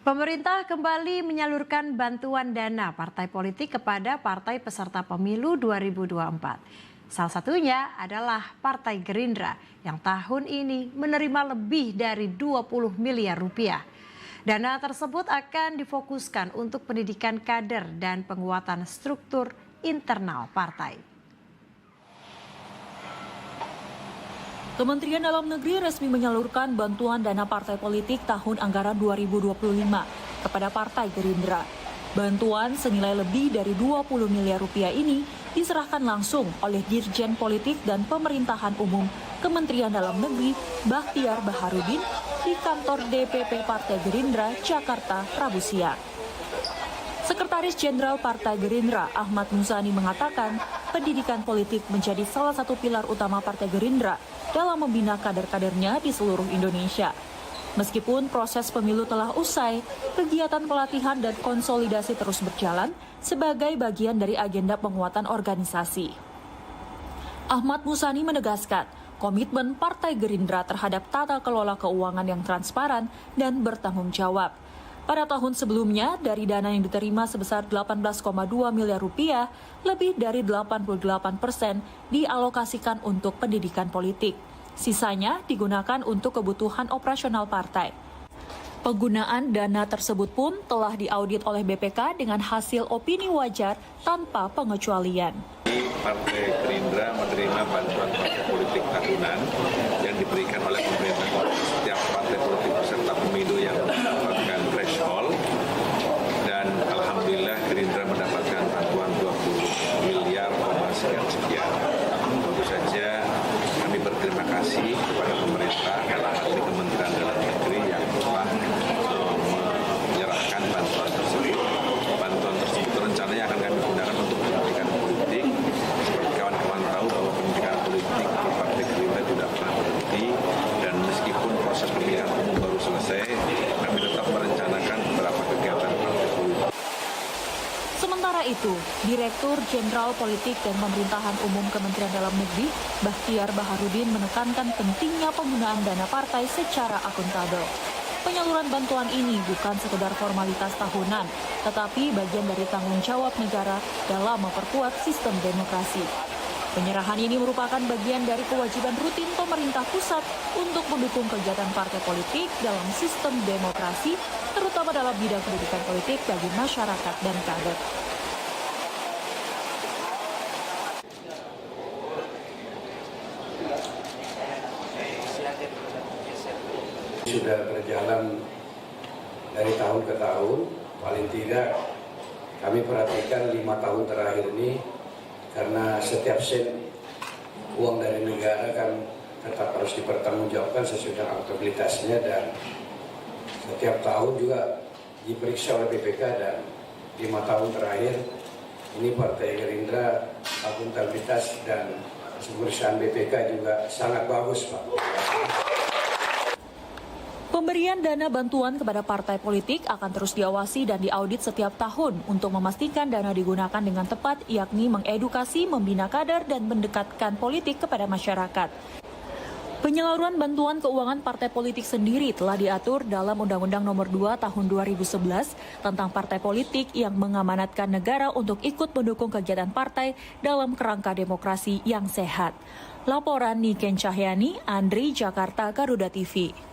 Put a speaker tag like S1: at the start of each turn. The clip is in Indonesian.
S1: Pemerintah kembali menyalurkan bantuan dana partai politik kepada partai peserta pemilu 2024. Salah satunya adalah Partai Gerindra yang tahun ini menerima lebih dari 20 miliar rupiah. Dana tersebut akan difokuskan untuk pendidikan kader dan penguatan struktur internal partai.
S2: Kementerian Dalam Negeri resmi menyalurkan bantuan dana partai politik tahun anggaran 2025 kepada Partai Gerindra. Bantuan senilai lebih dari 20 miliar rupiah ini diserahkan langsung oleh Dirjen Politik dan Pemerintahan Umum Kementerian Dalam Negeri Bakhtiar Baharudin di kantor DPP Partai Gerindra, Jakarta, Rabu siang. Sekretaris Jenderal Partai Gerindra Ahmad Muzani mengatakan pendidikan politik menjadi salah satu pilar utama Partai Gerindra dalam membina kader-kadernya di seluruh Indonesia. Meskipun proses pemilu telah usai, kegiatan pelatihan dan konsolidasi terus berjalan sebagai bagian dari agenda penguatan organisasi. Ahmad Muzani menegaskan komitmen Partai Gerindra terhadap tata kelola keuangan yang transparan dan bertanggung jawab. Pada tahun sebelumnya, dari dana yang diterima sebesar 18,2 miliar rupiah, lebih dari 88% dialokasikan untuk pendidikan politik. Sisanya digunakan untuk kebutuhan operasional partai. Penggunaan dana tersebut pun telah diaudit oleh BPK dengan hasil opini wajar tanpa pengecualian.
S3: Partai Gerindra menerima bantuan partai politik tahunan yang diberikan oleh pemerintah. Setiap partai politik peserta pemilu yang mendapatkan threshold, dan alhamdulillah Gerindra mendapatkan bantuan 20 miliar sekian. Tentu saja kami berterima kasih kepada pemerintah, dalam hal ini Kementerian Dalam Negeri yang telah menyerahkan bantuan tersebut. Bantuan tersebut rencananya akan kami gunakan untuk pendidikan politik. Seperti kawan-kawan tahu bahwa pendidikan politik di Partai Gerindra tidak pernah berhenti, dan meskipun proses pemilihan umum baru selesai, kami tetap merencanakan beberapa kegiatan partai politik.
S2: Sementara itu, Direktur Jenderal Politik dan Pemerintahan Umum Kementerian Dalam Negeri Bakhtiar Baharudin menekankan pentingnya penggunaan dana partai secara akuntabel. Penyaluran bantuan ini bukan sekedar formalitas tahunan, tetapi bagian dari tanggung jawab negara dalam memperkuat sistem demokrasi. Penyerahan ini merupakan bagian dari kewajiban rutin pemerintah pusat untuk mendukung kegiatan partai politik dalam sistem demokrasi, terutama dalam bidang pendidikan politik bagi masyarakat dan kader.
S4: Sudah berjalan dari tahun ke tahun, paling tidak kami perhatikan 5 tahun terakhir ini, karena setiap sen uang dari negara kan tetap harus dipertanggungjawabkan sesuai dengan akuntabilitasnya, dan setiap tahun juga diperiksa oleh BPK, dan 5 tahun terakhir ini Partai Gerindra akuntabilitas dan pemeriksaan BPK juga sangat bagus, Pak.
S2: Pemberian dana bantuan kepada partai politik akan terus diawasi dan diaudit setiap tahun untuk memastikan dana digunakan dengan tepat, yakni mengedukasi, membina kader, dan mendekatkan politik kepada masyarakat. Penyaluran bantuan keuangan partai politik sendiri telah diatur dalam Undang-Undang Nomor 2 Tahun 2011 tentang partai politik yang mengamanatkan negara untuk ikut mendukung kegiatan partai dalam kerangka demokrasi yang sehat. Laporan Niken Cahyani, Andri, Jakarta, Garuda TV.